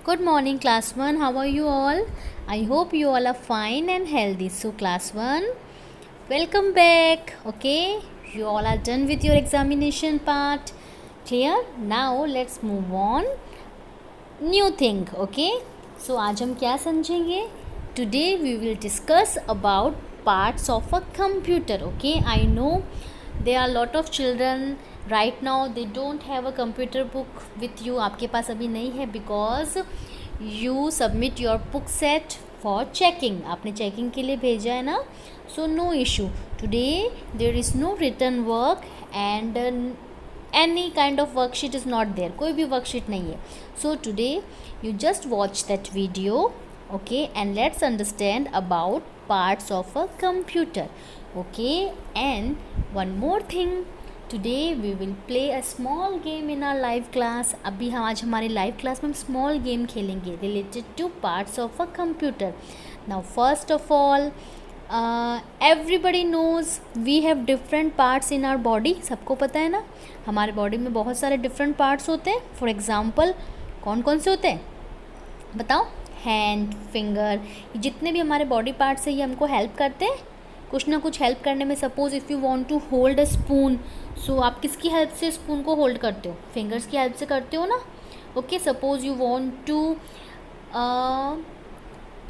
Good morning, class 1. How are you all? I hope you all are fine and healthy. So, class 1, welcome back. Okay, you all are done with your examination part. Clear? Now, let's move on. New thing. Okay, so आज हम क्या समझेंगे? Today we will discuss about parts of a computer. Okay, I know there are a lot of children right now they don't have a computer book with you. आपके पास अभी नहीं है because you submit your book set for checking. आपने checking के लिए भेजा है ना, so no issue. Today there is no written work and any kind of worksheet is not there. कोई भी worksheet नहीं है. So today you just watch that video, okay, and let's understand about parts of a computer. Okay, and one more thing, today we will play a small game in our live class. अभी हम आज हमारे live class में हम small game खेलेंगे related to parts of a computer. Now first of all, everybody knows we have different parts in our body. सबको पता है ना, हमारे बॉडी में बहुत सारे different parts होते हैं. For example, कौन कौन से होते हैं बताओ? हैंड, फिंगर, जितने भी हमारे बॉडी पार्ट्स है ये हमको हेल्प करते हैं कुछ ना कुछ हेल्प करने में. Suppose if you want to hold a spoon, so आप किसकी हेल्प से स्पून को होल्ड करते हो? फिंगर्स की हेल्प से करते हो ना. Okay, suppose you want to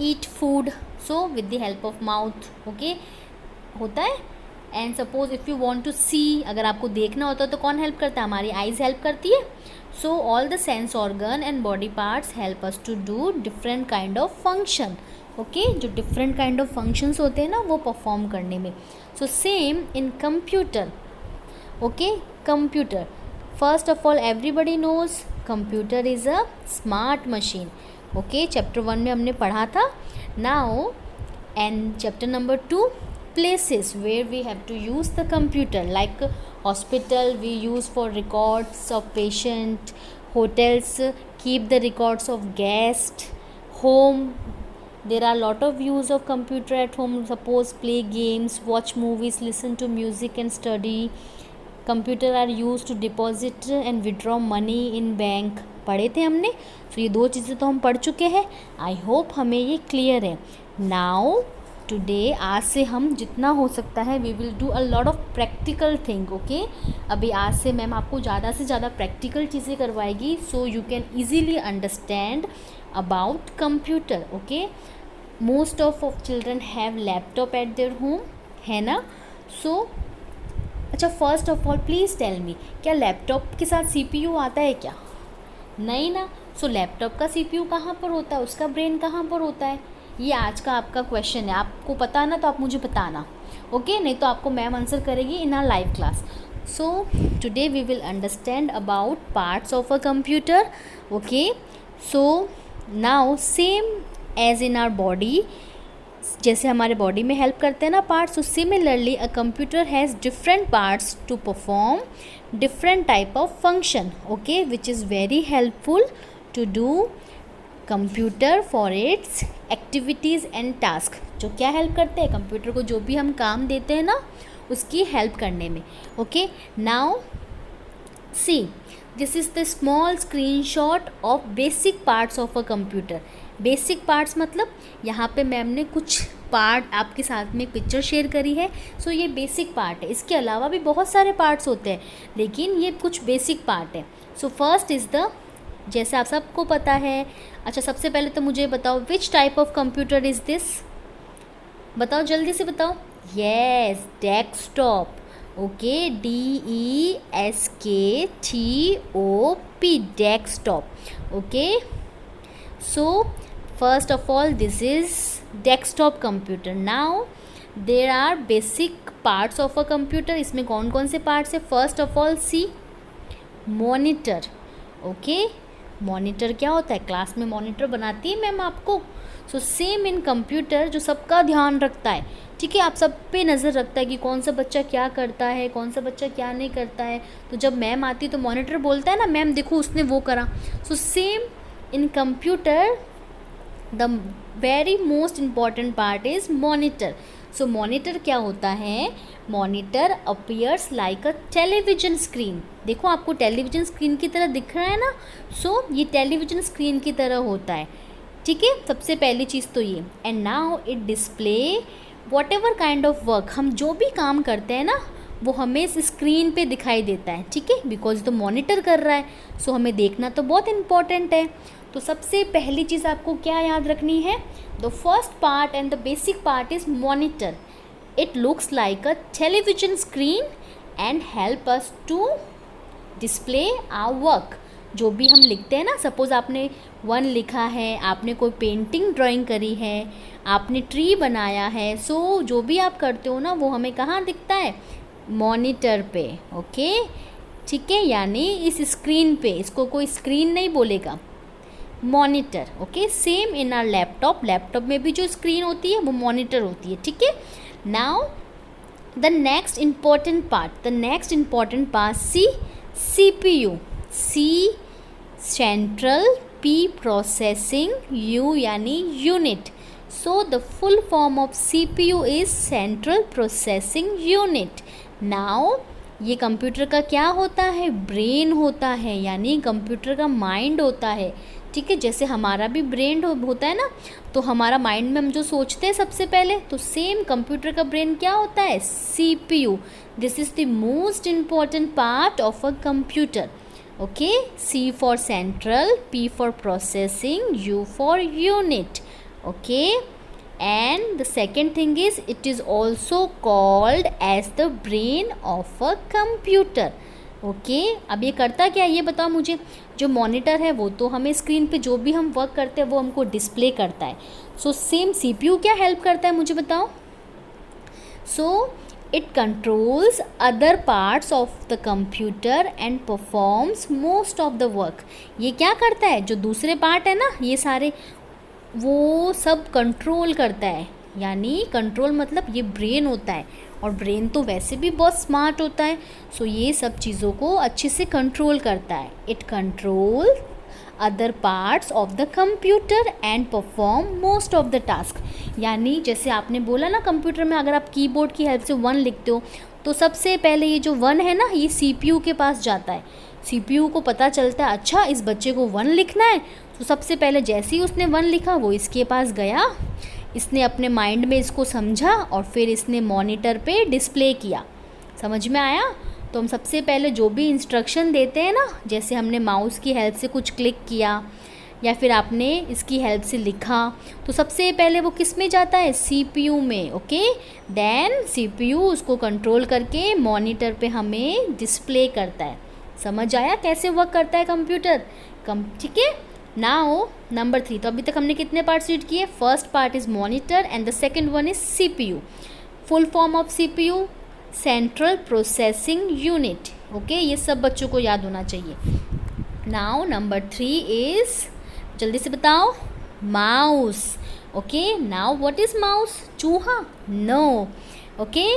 eat food, so with the help of mouth. Okay, होता है. And suppose if you want to see, अगर आपको देखना होता है तो कौन हेल्प करता है? हमारी आइज़ हेल्प करती है. So all the sense organ and body parts help us to do different kind of function. Okay, जो different kind of functions होते हैं ना वो perform करने में. So same in computer. Okay, computer. First of all, everybody knows computer is a smart machine. Okay, chapter 1 में हमने पढ़ा था. Now and chapter number 2, places where we have to use the computer, like hospital we use for records of patient, hotels keep the records of guest, home there are lot of use of computer at home. Suppose play games, watch movies, listen to music and study. Computer are used to deposit and withdraw money in bank. पढ़े थे हमने. तो ये दो चीज़ें तो हम पढ़ चुके हैं. आई होप हमें ये क्लियर है. नाउ टुडे, आज से हम जितना हो सकता है we will do a lot of practical thing. Okay, अभी आज से मैम आपको ज़्यादा से ज़्यादा प्रैक्टिकल चीज़ें करवाएगी so you can easily understand about computer. Okay, most of children have laptop at their home, है ना. सो अच्छा, first of all please tell me, क्या लैपटॉप के साथ CPU आता है क्या? नहीं ना. सो लैपटॉप का CPU कहाँ पर होता है, उसका ब्रेन कहाँ पर होता है? ये आज का आपका क्वेश्चन है. आपको पता ना तो आप मुझे बताना. ओके, नहीं तो आपको मैम आंसर करेगी in our live class. So today we will understand about parts of a computer. Okay, so now same as in our body, जैसे हमारे बॉडी में हेल्प करते हैं ना parts, so similarly a computer has different parts to perform different type of function. Okay, which is very helpful to do computer for its activities and task. जो क्या help करते हैं कंप्यूटर को, जो भी हम काम देते हैं ना उसकी हेल्प करने में. Okay, now see, this is the small screenshot of basic parts of a computer. Basic parts मतलब यहाँ पे मैम ने कुछ पार्ट आपके साथ में पिक्चर शेयर करी है. सो ये बेसिक पार्ट है. इसके अलावा भी बहुत सारे पार्ट्स होते हैं लेकिन ये कुछ बेसिक पार्ट है. सो फर्स्ट इज़ द, जैसे आप सबको पता है. अच्छा, सबसे पहले तो मुझे बताओ which type of computer is this? बताओ, जल्दी से बताओ. Yes, desktop. Okay, DESKTOP, desktop. Okay, so first of all this is desktop computer. Now there are basic parts of a computer. इसमें कौन कौन से पार्ट्स है? First of all see, monitor. Okay, monitor क्या होता है? क्लास में monitor बनाती है मैम आपको. सो सेम इन कंप्यूटर, जो सबका ध्यान रखता है. ठीक है, आप सब पे नज़र रखता है कि कौन सा बच्चा क्या करता है, कौन सा बच्चा क्या नहीं करता है. तो जब मैम आती है तो मॉनिटर बोलता है ना, मैम देखो उसने वो करा. सो same in computer the very most important part is monitor. So monitor क्या होता है, monitor appears like a television screen. देखो आपको टेलीविजन स्क्रीन की तरह दिख रहा है ना, सो ये टेलीविजन स्क्रीन की तरह होता है, ठीक है। सबसे पहली चीज़ तो ये, and now it display what ever kind of work, हम जो भी काम करते हैं ना वो हमें इस स्क्रीन पे दिखाई देता है, ठीक है, बिकॉज तो मॉनिटर कर रहा है, सो हमें देखना तो बहुत इम्पॉर्टेंट है। तो सबसे पहली चीज़ आपको क्या याद रखनी है, the first part and the basic part is monitor. It looks like a television screen and help us to display our work. जो भी हम लिखते हैं ना, सपोज़ आपने 1 लिखा है, आपने कोई पेंटिंग ड्राइंग करी है, आपने ट्री बनाया है, सो जो भी आप करते हो ना वो हमें कहाँ दिखता है, मॉनिटर पे, ओके, ठीक है, यानी इस स्क्रीन पे, इसको कोई स्क्रीन नहीं बोलेगा, monitor, okay. Same in our laptop में भी जो स्क्रीन होती है वो मॉनिटर होती है, ठीक है। Now the next important part CPU, C central, P processing, U यानी unit. So the full form of CPU is central processing unit. Now ये कंप्यूटर का क्या होता है, ब्रेन होता है, यानी कंप्यूटर का माइंड होता है, ठीक है। जैसे हमारा भी ब्रेन होता है ना, तो हमारा माइंड में हम जो सोचते हैं सबसे पहले, तो सेम कंप्यूटर का ब्रेन क्या होता है, CPU। This is the most important part of a computer, okay. C for central, P for processing, U for unit, okay. And the second thing is it is also called as the brain of a computer, okay. अब ये करता क्या है ये बताओ मुझे। जो monitor है वो तो हमें स्क्रीन पे जो भी हम वर्क करते हैं वो हमको डिस्प्ले करता है, सो सेम CPU क्या हेल्प करता है मुझे बताओ। सो it controls other parts of the computer and performs most of the work। ये क्या करता है, जो दूसरे पार्ट है ना ये सारे, वो सब कंट्रोल करता है, यानी कंट्रोल मतलब ये ब्रेन होता है, और ब्रेन तो वैसे भी बहुत स्मार्ट होता है, सो ये सब चीज़ों को अच्छे से कंट्रोल करता है। It control other parts of the computer and perform most of the task. यानी जैसे आपने बोला ना, कंप्यूटर में अगर आप कीबोर्ड की हेल्प से 1 लिखते हो तो सबसे पहले ये जो 1 है ना ये CPU के पास जाता है। CPU को पता चलता है अच्छा इस बच्चे को 1 लिखना है, तो सबसे पहले जैसे ही उसने 1 लिखा वो इसके पास गया, इसने अपने माइंड में इसको समझा और फिर इसने मॉनिटर पे डिस्प्ले किया। समझ में आया। तो हम सबसे पहले जो भी इंस्ट्रक्शन देते हैं ना, जैसे हमने माउस की हेल्प से कुछ क्लिक किया या फिर आपने इसकी हेल्प से लिखा, तो सबसे पहले वो किस में जाता है, CPU में, ओके। देन CPU उसको कंट्रोल करके मॉनिटर पे हमें डिस्प्ले करता है। समझ आया कैसे वर्क करता है कंप्यूटर, ठीक है। नाउ नंबर 3, तो अभी तक हमने कितने पार्ट्स रीड किए, first part is monitor and the second one is CPU। Full form of CPU central processing unit, okay. ये सब बच्चों को याद होना चाहिए। नाउ नंबर 3 इज़, जल्दी से बताओ, mouse, okay. Now what is mouse, चूहा, नो, ओके।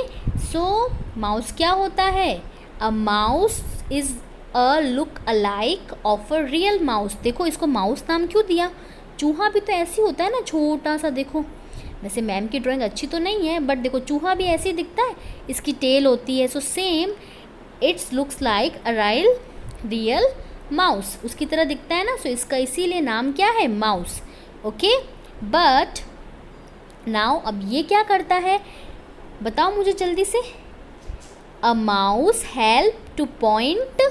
सो माउस क्या होता है, a mouse is a look alike of a real mouse. देखो इसको माउस नाम क्यों दिया, चूहा भी तो ऐसे ही होता है ना, छोटा सा। देखो वैसे मैम की ड्राइंग अच्छी तो नहीं है, बट देखो चूहा भी ऐसे ही दिखता है, इसकी टेल होती है, so same it's looks like a real mouse, उसकी तरह दिखता है ना, सो इसका इसीलिए नाम क्या है, माउस, ओके। बट नाउ अब ये क्या करता है बताओ मुझे जल्दी से, a mouse help to point,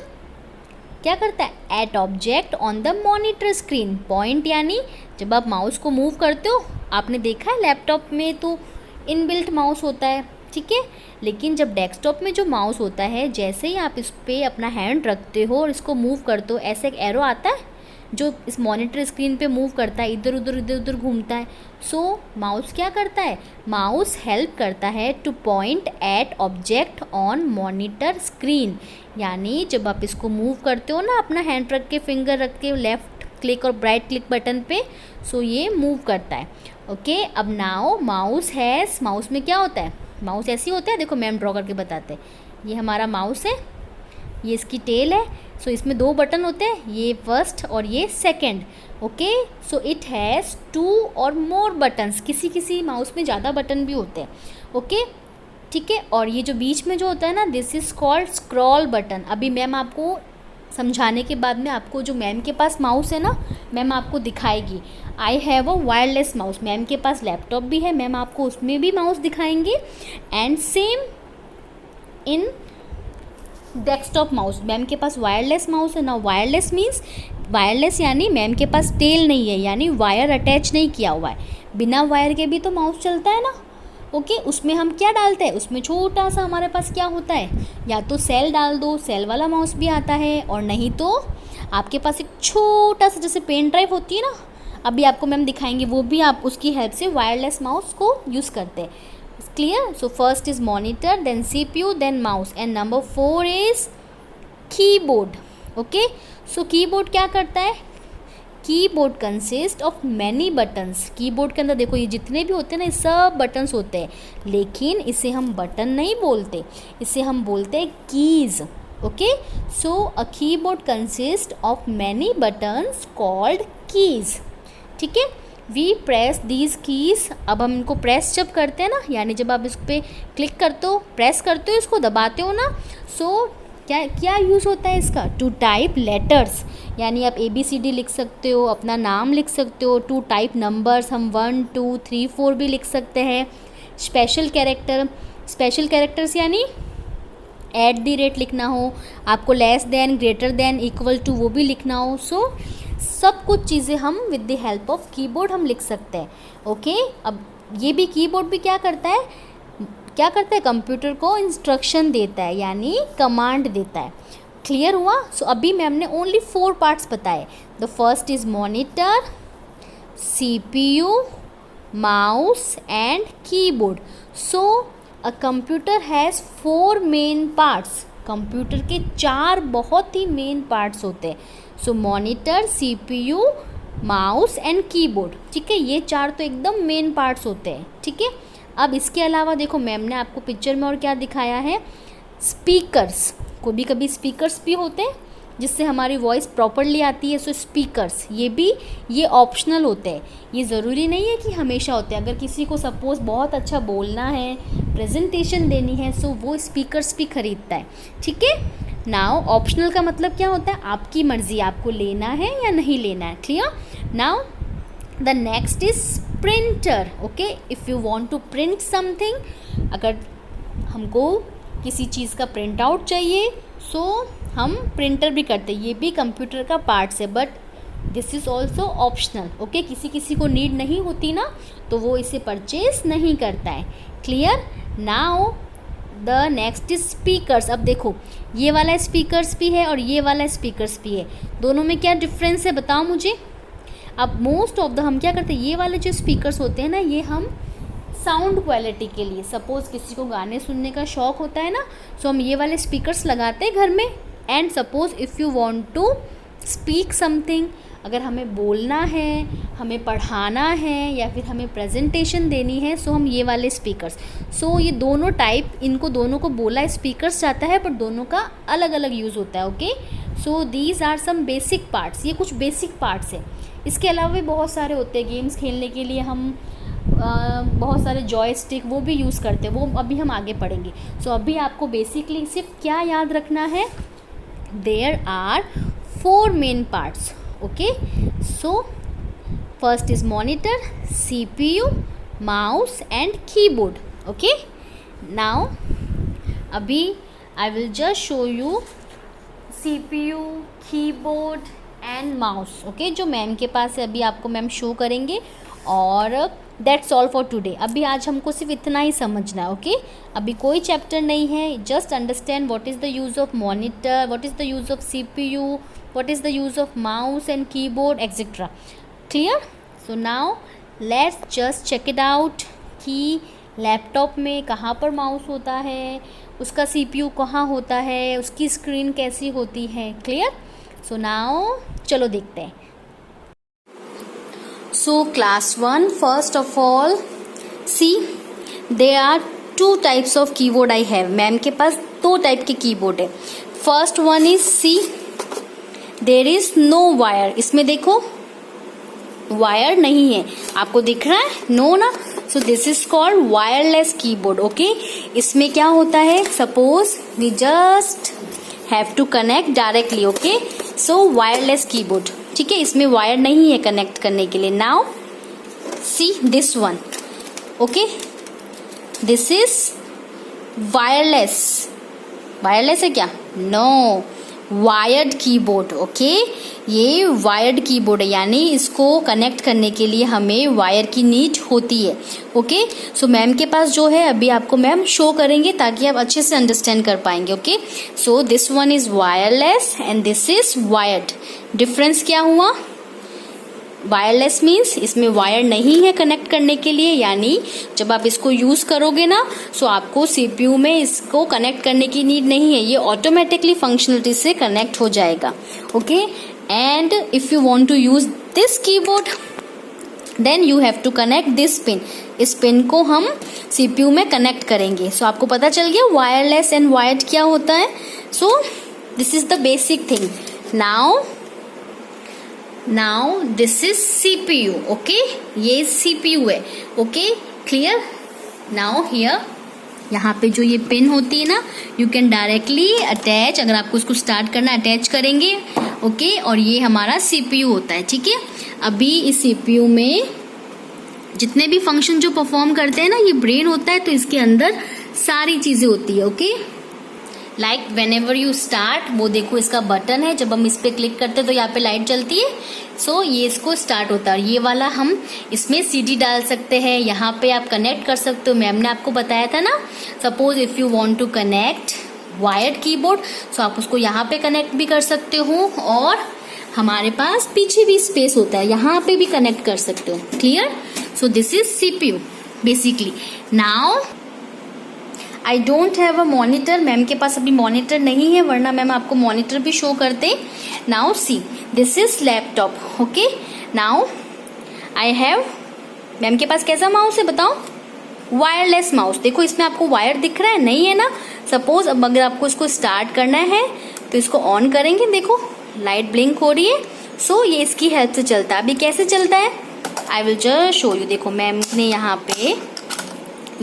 क्या करता है, at object on the monitor screen. Point यानी जब आप माउस को मूव करते हो, आपने देखा है लैपटॉप में तो इनबिल्ट माउस होता है, ठीक है, लेकिन जब डेस्कटॉप में जो माउस होता है, जैसे ही आप इस पर अपना हैंड रखते हो और इसको मूव करते हो, ऐसे एक एरो आता है जो इस मॉनिटर स्क्रीन पे मूव करता है, इधर उधर घूमता है। सो माउस क्या करता है, माउस हेल्प करता है to point at object on monitor screen. यानी जब आप इसको मूव करते हो ना, अपना हैंड रख के, फिंगर रख के, लेफ्ट क्लिक और राइट क्लिक बटन पे, सो ये मूव करता है, ओके। अब नाउ माउस में क्या होता है, माउस ऐसे ही होता है, देखो मैम ड्रॉ करके बताते हैं, ये हमारा माउस है, ये इसकी टेल है, सो इसमें 2 बटन होते हैं, ये फर्स्ट और ये second, okay. So it has 2 और मोर बटन्स, किसी माउस में ज़्यादा बटन भी होते हैं, ओके, ठीक है। और ये जो बीच में जो होता है ना, this is called scroll button. अभी मैम आपको समझाने के बाद में आपको जो मैम के पास माउस है ना, मैम आपको दिखाएगी। I have a wireless mouse. Ma'am के पास लैपटॉप भी है, मैम आपको उसमें भी माउस दिखाएंगे। And same in desktop mouse, ma'am के पास वायरलेस माउस है ना। वायरलेस मीन्स, वायरलेस यानी मैम के पास टेल नहीं है, यानी वायर अटैच नहीं किया हुआ है। बिना वायर के भी तो माउस चलता है ना। ओके, उसमें हम क्या डालते हैं, उसमें छोटा सा हमारे पास क्या होता है, या तो सेल डाल दो, सेल वाला माउस भी आता है, और नहीं तो आपके पास एक छोटा सा जैसे पेन ड्राइव होती है ना, अभी आपको मैम दिखाएंगे, वो भी आप उसकी हेल्प से वायरलेस माउस को यूज़ करते हैं। Clear? So first is monitor, then CPU, then mouse, and number 4 is keyboard. Okay, so keyboard क्या करता है, keyboard consist of many buttons. Keyboard के अंदर देखो ये जितने भी होते हैं ना, ये सब बटन्स होते हैं, लेकिन इसे हम बटन नहीं बोलते, इसे हम बोलते हैं keys. Okay, so a keyboard consist of many buttons called keys. ठीक है, वी प्रेस दीज कीज़। अब हम इनको प्रेस जब करते हैं ना, यानी जब आप इस पर क्लिक करते हो, प्रेस करते हो, इसको दबाते हो ना, सो क्या क्या यूज़ होता है इसका, टू टाइप लेटर्स, यानी आप ABCD लिख सकते हो, अपना नाम लिख सकते हो। टू टाइप नंबर्स, हम 1 2 3 4 भी लिख सकते हैं। स्पेशल कैरेक्टर, स्पेशल कैरेक्टर्स यानी @ लिखना हो, आपको less than, greater than, equal to वो भी लिखना हो। सो सब कुछ चीज़ें हम with the help of keyboard हम लिख सकते हैं। ओके, अब ये भी कीबोर्ड भी क्या करता है, कंप्यूटर को इंस्ट्रक्शन देता है, यानी कमांड देता है। क्लियर हुआ? सो अभी मैम ने ओनली 4 पार्ट्स बताए। The first is monitor, CPU, mouse and keyboard. So a computer has 4 main parts. Computer के 4 बहुत ही मेन पार्ट्स होते हैं। So monitor, CPU, mouse and keyboard. ठीक है, ये 4 तो एकदम मेन पार्ट्स होते हैं। ठीक है, अब इसके अलावा देखो मैम ने आपको पिक्चर में और क्या दिखाया है, स्पीकर्स। कभी कभी स्पीकर्स भी होते हैं जिससे हमारी वॉइस प्रॉपरली आती है। सो स्पीकर्स ये ऑप्शनल होते हैं, ये ज़रूरी नहीं है कि हमेशा होते हैं। अगर किसी को सपोज़ बहुत अच्छा बोलना है, प्रेजेंटेशन देनी है, सो वो स्पीकर्स भी खरीदता है। ठीक है, नाउ ऑप्शनल का मतलब क्या होता है, आपकी मर्ज़ी, आपको लेना है या नहीं लेना है। Clear? Now the next is printer. Okay, if you want to print something, अगर हमको किसी चीज़ का प्रिंट आउट चाहिए, सो हम प्रिंटर भी करते हैं, ये भी कंप्यूटर का पार्ट्स है, but this is also optional. Okay, किसी को नीड नहीं होती ना, तो वो इसे परचेज नहीं करता है। Clear? Now the next is speakers. अब देखो ये वाला स्पीकर्स भी है और ये वाला स्पीकर्स भी है, दोनों में क्या डिफरेंस है बताओ मुझे। अब मोस्ट ऑफ द हम क्या करते हैं, ये वाले जो स्पीकर्स होते हैं ना, ये हम साउंड क्वालिटी के लिए, सपोज़ किसी को गाने सुनने का शौक़ होता है ना, सो हम ये वाले स्पीकर्स लगाते हैं घर में। And suppose if you want to speak something, अगर हमें बोलना है, हमें पढ़ाना है, या फिर हमें प्रेजेंटेशन देनी है, सो हम ये वाले स्पीकर्स। सो ये दोनों टाइप, इनको दोनों को बोला स्पीकर्स जाता है, पर दोनों का अलग अलग यूज़ होता है। Okay, so these are some basic parts, ये कुछ बेसिक पार्ट्स है। इसके अलावा भी बहुत सारे होते हैं, गेम्स खेलने के लिए हम बहुत सारे जॉयस्टिक वो भी यूज़ करते हैं, वो अभी हम आगे पढ़ेंगे। सो अभी आपको बेसिकली सिर्फ क्या याद रखना है, there are 4 main parts. Okay, so first is monitor, CPU, mouse and keyboard. Okay, now अभी I will just show you CPU, keyboard and mouse. Okay, जो मैम के पास है अभी आपको मैम शो करेंगे, और दैट्स ऑल फॉर टुडे। अभी आज हमको सिर्फ इतना ही समझना है। ओके, अभी कोई चैप्टर नहीं है, just understand what is the use of monitor, what is the use of CPU, what is the use of mouse and keyboard etcetera. Clear? So now let's just check it out कि laptop में कहाँ पर mouse होता है, उसका CPU कहाँ होता है, उसकी स्क्रीन कैसी होती है। क्लियर? सो नाउ चलो देखते हैं। So class 1, first of all, see there are 2 types of keyboard I have. Ma'am के पास 2 टाइप के कीबोर्ड है। First one is C, there is no wire। इसमें देखो वायर नहीं है, आपको दिख रहा है नो ना। So this is called wireless keyboard. Okay, इसमें क्या होता है, suppose we just have to connect directly. Okay, so wireless keyboard. ठीक है, इसमें वायर नहीं है कनेक्ट करने के लिए. Now see this one. Okay, this is wireless. Wireless है क्या? No, wired keyboard. ओके, ये वायर्ड कीबोर्ड है, यानी इसको कनेक्ट करने के लिए हमें वायर की नीड होती है. ओके, सो मैम के पास जो है अभी आपको मैम शो करेंगे ताकि आप अच्छे से अंडरस्टैंड कर पाएंगे. Okay, so this one is wireless and this is wired. Difference क्या हुआ? वायरलेस मीन्स इसमें वायर नहीं है कनेक्ट करने के लिए, यानी जब आप इसको यूज करोगे ना, सो आपको सीपीयू में इसको कनेक्ट करने की नीड नहीं है, ये ऑटोमेटिकली फंक्शनलिटी से कनेक्ट हो जाएगा. Okay, and if you want to use this keyboard then you have to connect this pin. इस पिन को हम सीपीयू में कनेक्ट करेंगे. सो आपको पता चल गया वायरलेस एंड वायर्ड क्या होता है. सो this is the basic thing. Now this is CPU. Okay, ये सीपीयू है. Okay, clear. नाउ हियर, यहाँ पे जो ये पिन होती है ना, यू कैन डायरेक्टली अटैच. अगर आपको इसको स्टार्ट करना, अटैच करेंगे. ओके, और ये हमारा सीपीयू होता है. ठीक है, अभी इस सीपीयू में जितने भी फंक्शन जो परफॉर्म करते हैं ना, ये ब्रेन होता है, तो इसके अंदर सारी चीजें होती है. Okay, like when ever you start, वो देखो इसका बटन है, जब हम इस पे क्लिक करते हैं तो यहाँ पे लाइट चलती है. सो ये इसको स्टार्ट होता है. ये वाला हम इसमें सीडी डाल सकते हैं, यहाँ पे आप कनेक्ट कर सकते हो. मैम ने आपको बताया था ना, suppose if you want to connect wired keyboard, so आप उसको यहाँ पे कनेक्ट भी कर सकते हो, और हमारे पास पीछे भी स्पेस होता है, यहाँ पे भी कनेक्ट कर सकते हो. Clear. So this is CPU basically. Now I don't have a monitor. Ma'am के पास अभी मॉनिटर नहीं है, वरना मैम आपको मॉनिटर भी शो करते. Now see, this is laptop. Okay, now I have, ma'am के पास कैसा माउस है बताओ? Wireless mouse. देखो इसमें आपको वायर दिख रहा है? नहीं है ना. सपोज अब अगर आपको इसको स्टार्ट करना है तो इसको ऑन करेंगे. देखो लाइट ब्लिंक हो रही है. सो ये इसकी हेल्प से चलता है. अभी कैसे चलता है? आई विल जस्ट शो यू. देखो मैम ने यहाँ पे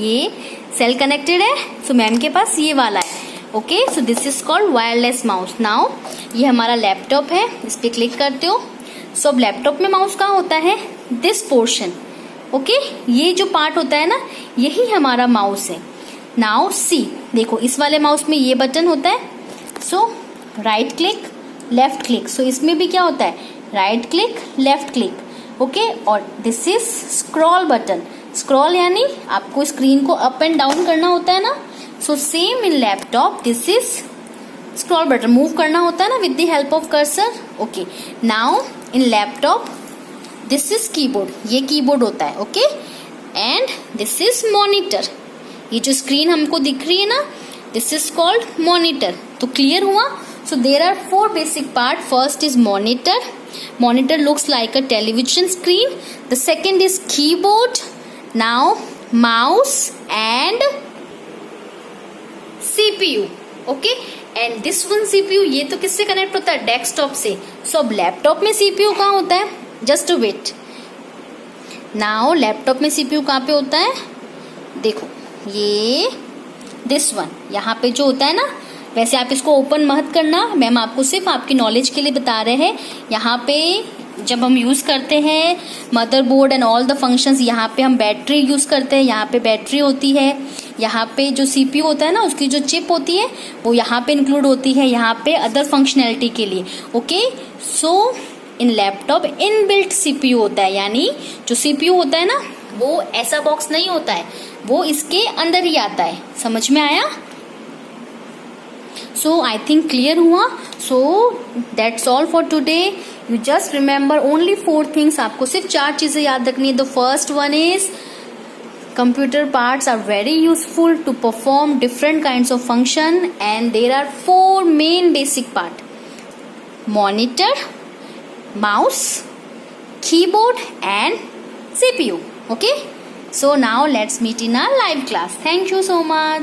ये सेल कनेक्टेड है, सो मैम के पास ये वाला है. Okay, so this is called wireless mouse. Now ये हमारा लैपटॉप है, इस पे क्लिक करते हो. सो अब लैपटॉप में माउस कहाँ होता है? This portion. ओके, ये जो पार्ट होता है ना, यही हमारा माउस है. नाउ सी, देखो इस वाले माउस में ये बटन होता है. So right click, left click. So इसमें भी क्या होता है? Right click, left click. Okay, और this is scroll button. Scroll यानी आपको स्क्रीन को अप एंड डाउन करना होता है ना. So same in laptop, this is scroll button. Move करना होता है ना with the help of cursor. Okay, now in laptop this is keyboard. ये कीबोर्ड होता है. Okay, and this is monitor. ये जो स्क्रीन हमको दिख रही है ना, दिस इज कॉल्ड मॉनिटर. तो क्लियर हुआ. So there are 4 basic part. First is monitor. Monitor looks like a television screen. The second is keyboard. Now mouse and CPU. Okay, and this one CPU, ये तो किससे connect होता है? Desktop से. सो अब laptop में CPU कहाँ होता है? Just wait. नाउ लैपटॉप में CPU कहाँ पे होता है? देखो ये दिस वन यहाँ पे जो होता है ना, वैसे आप इसको ओपन मत करना, मैम आपको सिर्फ आपकी नॉलेज के लिए बता रहे हैं. यहाँ पे जब हम यूज़ करते हैं motherboard and all the functions, यहाँ पे हम बैटरी यूज़ करते हैं. यहाँ पे बैटरी होती है. यहाँ पे जो सीपीयू होता है ना, उसकी जो चिप होती है वो यहाँ पे इंक्लूड होती है. यहाँ पे अदर फंक्शनैलिटी के लिए. ओके, सो इन लैपटॉप इनबिल्ट सीपीयू होता है, यानी जो सीपीयू होता है ना, वो ऐसा बॉक्स नहीं होता है, वो इसके अंदर ही आता है. समझ में आया? सो आई थिंक क्लियर हुआ. So that's all for today. You just remember only 4 things. आपको सिर्फ 4 चीजें याद रखनी है. The first one is computer parts are very useful to perform different kinds of function, and there are 4 main basic part: monitor, mouse, keyboard and CPU. Okay, so now let's meet in our live class. Thank you so much.